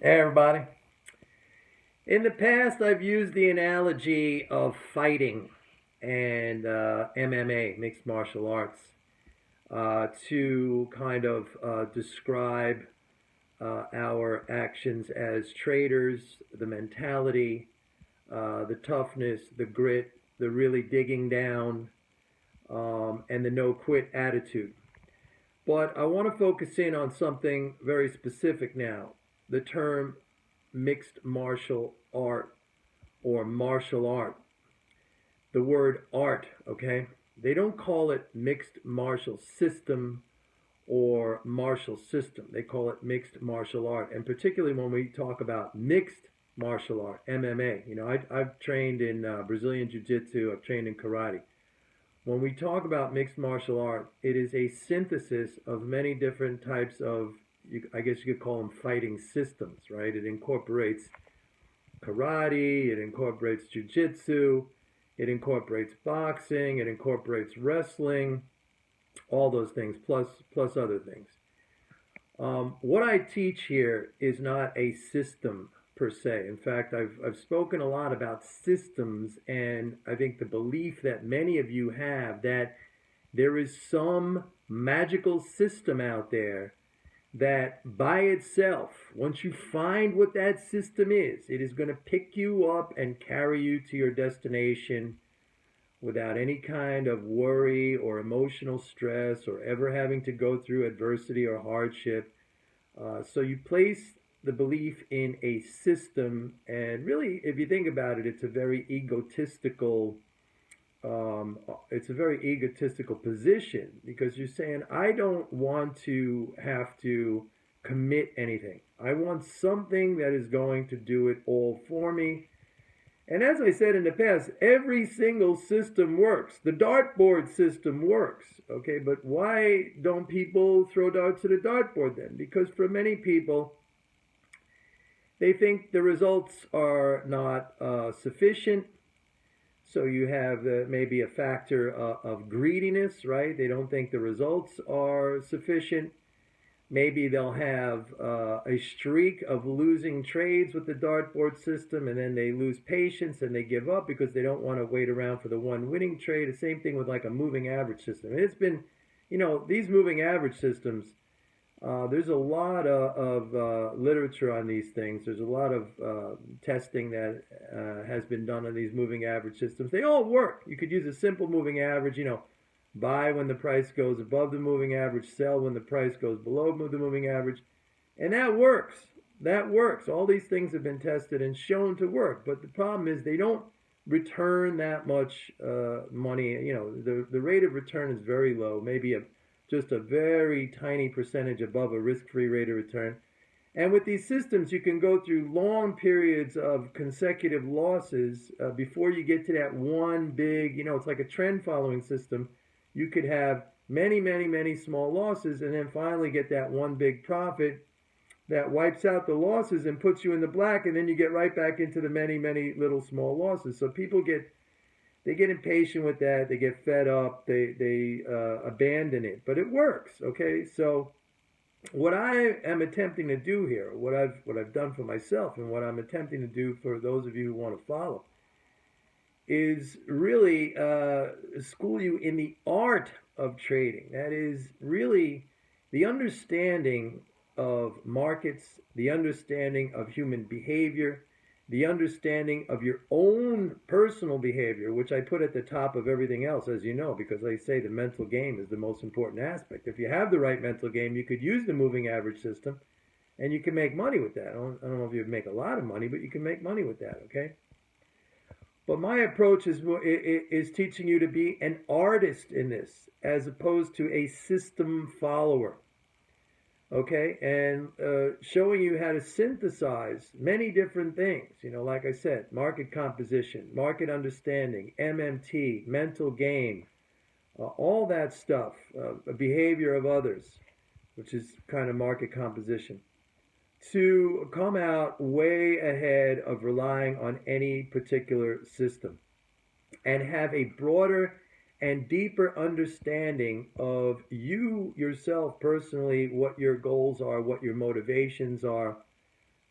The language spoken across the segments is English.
Hey everybody. In the past, I've used the analogy of fighting and MMA, mixed martial arts, to kind of describe our actions as traders, the mentality, the toughness, the grit, the really digging down, and the no quit attitude. But I want to focus in on something very specific now, the term mixed martial art or martial art. The word art, okay? They don't call it mixed martial system or martial system. They call it mixed martial art. And particularly when we talk about mixed martial art, MMA. I've trained in Brazilian Jiu Jitsu, I've trained in karate. When we talk about mixed martial art, it is a synthesis of many different types of, I guess you could call them fighting systems, right? It incorporates karate, it incorporates jujitsu, it incorporates boxing, it incorporates wrestling, all those things, plus other things. What I teach here is not a system per se. In fact, I've spoken a lot about systems, and I think the belief that many of you have that there is some magical system out there that by itself, once you find what that system is, it is going to pick you up and carry you to your destination without any kind of worry or emotional stress or ever having to go through adversity or hardship. So you place the belief in a system, and really, if you think about it, it's a very egotistical position because you're saying, I don't want to have to commit anything. I want something that is going to do it all for me. And as I said in the past, every single system works. The dartboard system works, okay? But why don't people throw darts at a dartboard then? Because for many people, they think the results are not sufficient. So you have maybe a factor of greediness, right? They don't think the results are sufficient. Maybe they'll have a streak of losing trades with the dartboard system, and then they lose patience and they give up because they don't want to wait around for the one winning trade. The same thing with like a moving average system. And it's been, these moving average systems, there's a lot of literature on these things. There's a lot of testing that has been done on these moving average systems. They all work. You could use a simple moving average, buy when the price goes above the moving average, sell when the price goes below the moving average. And that works. That works. All these things have been tested and shown to work. But the problem is they don't return that much money. The rate of return is very low, maybe just a very tiny percentage above a risk-free rate of return. And with these systems, you can go through long periods of consecutive losses before you get to that one big, it's like a trend following system. You could have many, many, many small losses and then finally get that one big profit that wipes out the losses and puts you in the black, and then you get right back into the many, many little small losses. So people get impatient with that. They get fed up. They abandon it. But it works, okay? So what I am attempting to do here, what I've done for myself, and what I'm attempting to do for those of you who want to follow, is really school you in the art of trading. That is really the understanding of markets, the understanding of human behavior, the understanding of your own personal behavior, which I put at the top of everything else, as you know, because I say the mental game is the most important aspect. If you have the right mental game, you could use the moving average system, and you can make money with that. I don't know if you'd make a lot of money, but you can make money with that, okay? But my approach is teaching you to be an artist in this, as opposed to a system follower. Okay, and showing you how to synthesize many different things. Like I said, market composition, market understanding, MMT, mental game, all that stuff, behavior of others, which is kind of market composition, to come out way ahead of relying on any particular system and have a broader and deeper understanding of you yourself personally, what your goals are, what your motivations are,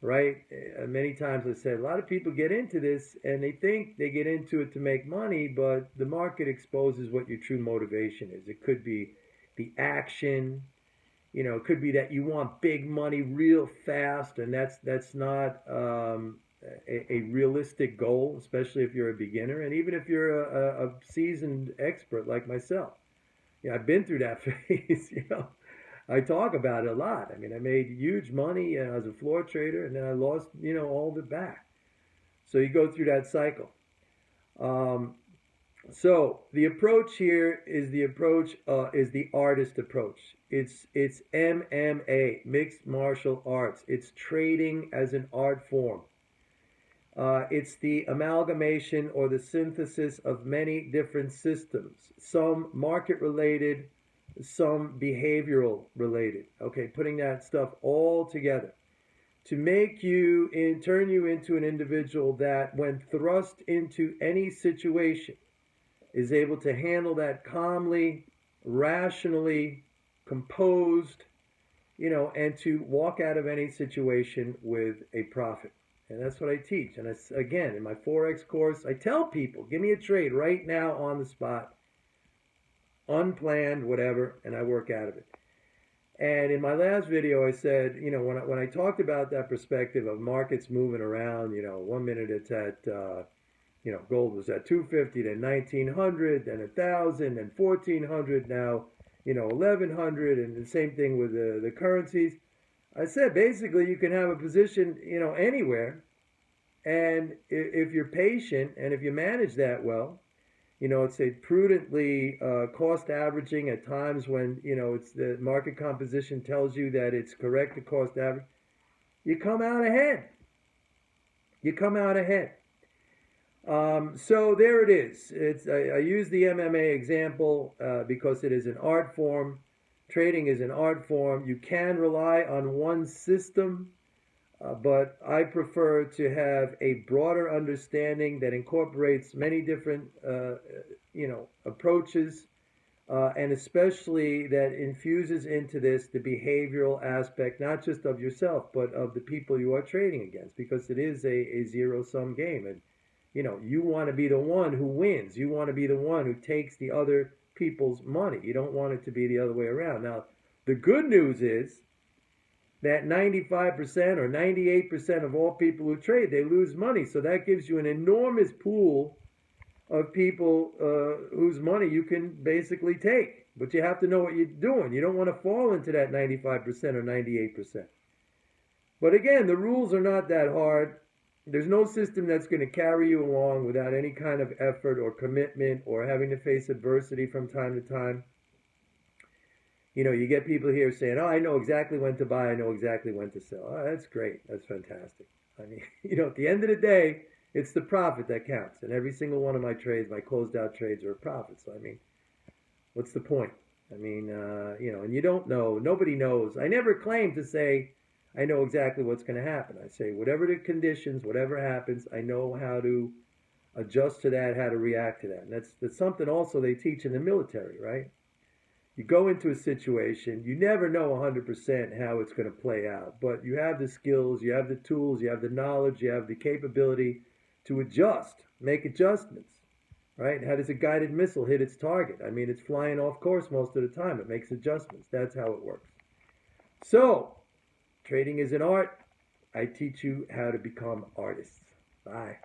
right? Many times I said a lot of people get into this and they think they get into it to make money, but the market exposes what your true motivation is. It could be the action, it could be that you want big money real fast, and that's not a realistic goal, especially if you're a beginner, and even if you're a seasoned expert like myself. I've been through that phase. I talk about it a lot. I mean, I made huge money as a floor trader, and then I lost, all of it back. So you go through that cycle. Um, so the approach here is the artist approach. It's MMA, mixed martial arts. It's trading as an art form. It's the amalgamation or the synthesis of many different systems, some market related, some behavioral related. Okay, putting that stuff all together to make you turn you into an individual that, when thrust into any situation, is able to handle that calmly, rationally, composed, and to walk out of any situation with a profit. And that's what I teach. And again, in my Forex course, I tell people, give me a trade right now on the spot, unplanned, whatever, and I work out of it. And in my last video, I said, when I talked about that perspective of markets moving around, 1 minute it's at, gold was at 250, then 1900, then 1000, then 1400, now, 1100, and the same thing with the currencies. I said basically you can have a position, anywhere, and if you're patient and if you manage that well, it's a prudently cost averaging at times when, it's the market composition tells you that it's correct to cost average, you come out ahead. You come out ahead. So there it is. I use the MMA example because it is an art form. Trading is an art form. You can rely on one system, but I prefer to have a broader understanding that incorporates many different, approaches, and especially that infuses into this the behavioral aspect, not just of yourself, but of the people you are trading against, because it is a zero-sum game. And, you want to be the one who wins. You want to be the one who takes the other people's money. You don't want it to be the other way around. Now, the good news is that 95% or 98% of all people who trade, they lose money. So that gives you an enormous pool of people whose money you can basically take. But you have to know what you're doing. You don't want to fall into that 95% or 98%. But again, the rules are not that hard. There's no system that's going to carry you along without any kind of effort or commitment or having to face adversity from time to time. You get people here saying, oh, I know exactly when to buy, I know exactly when to sell. Oh, that's great. That's fantastic. I mean, at the end of the day, it's the profit that counts. And every single one of my trades, my closed out trades, are a profit. So, I mean, what's the point? I mean, and you don't know. Nobody knows. I never claim to say, I know exactly what's going to happen. I say, whatever the conditions, whatever happens, I know how to adjust to that, how to react to that. And that's something also they teach in the military, right? You go into a situation, you never know 100% how it's going to play out, but you have the skills, you have the tools, you have the knowledge, you have the capability to adjust, make adjustments, right? How does a guided missile hit its target? I mean, it's flying off course most of the time. It makes adjustments. That's how it works. So, trading is an art. I teach you how to become artists. Bye.